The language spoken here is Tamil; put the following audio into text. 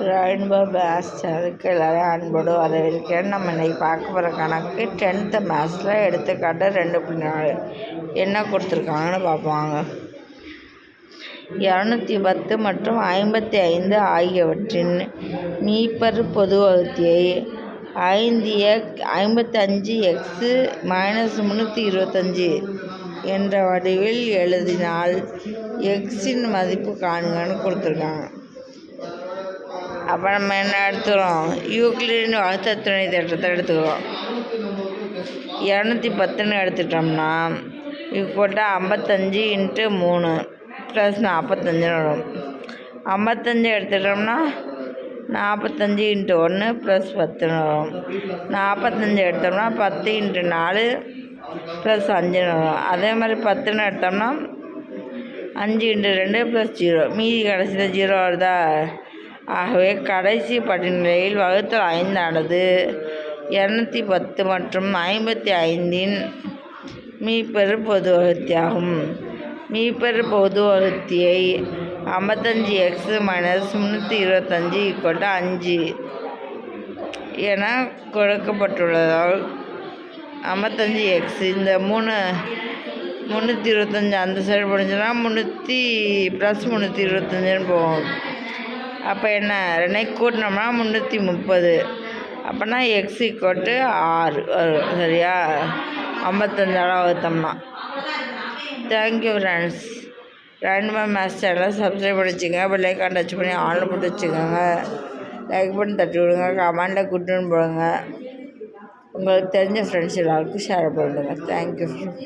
ரெயின்போ மேத்ஸ் சேனலுக்கு எல்லோரும் அன்போடு வரவேற்கிறேன். நம்ம இன்றைக்கி பார்க்க போகிற கணக்கு 10th மேத்ஸில் எடுத்துக்காட்டு 2.4 என்ன கொடுத்துருக்காங்கன்னு பார்ப்பாங்க. 210 மற்றும் 55 ஆகியவற்றின் மீப்பெரு பொது வகுத்தியை 55x - 325 என்ற வடிவில் எழுதினால் எக்ஸின் மதிப்பு காண்கன்னு கொடுத்துருக்காங்க. அப்போ நம்ம என்ன எடுத்துக்கிறோம்? யூக்ளிடின் வகுத்த துணை தேற்றத்தை எடுத்துக்கிறோம். 210ன்னு எடுத்துட்டோம்னா ஈக்குவல்ட்டு 55 × 3 + 45 வரும். 55 எடுத்துட்டோம்னா 45 × 1 + 10 வரும். 45 எடுத்தோம்னா 10 × 4 + 5 வரும். அதே மாதிரி 10ன்னு எடுத்தோம்னா 5 × 2 + 0, மீதி கடைசியில் 0 வருதா? ஆகவே கடைசி படிநிலையில் வகுத்தல் 5 ஆனது 210 மற்றும் 55இன் மீப்பெரு பொது வகுத்தியாகும். மீப்பெரு பொது வகுத்தியை 55x - 325 = 5 என கொடுக்கப்பட்டுள்ளதால் 55x இந்த 325 அந்த சைடு போணுச்சுன்னா 325ன்னு போகும். அப்போ என்ன, ரெண்டையும் கூட்டினோம்னா 330. அப்போனா x = 6 வரும். சரியா? 55 வகுத்தோம்னா. Thank you friends. ரெயின்போ மேத்ஸ் சேனலை சப்ஸ்கிரைப் பண்ணி வச்சுக்கோங்க. பெல் ஐக்கான் டச் பண்ணி ஆன்ல போட்டு வச்சுக்கோங்க. லைக் பண்ணி தட்டி விடுங்க. கமெண்டில் குட்டுன்னு போடுங்க. உங்களுக்கு தெரிஞ்ச ஃப்ரெண்ட்ஸ் எல்லாருக்கும் ஷேர் பண்ணிடுங்க. Thank you friends.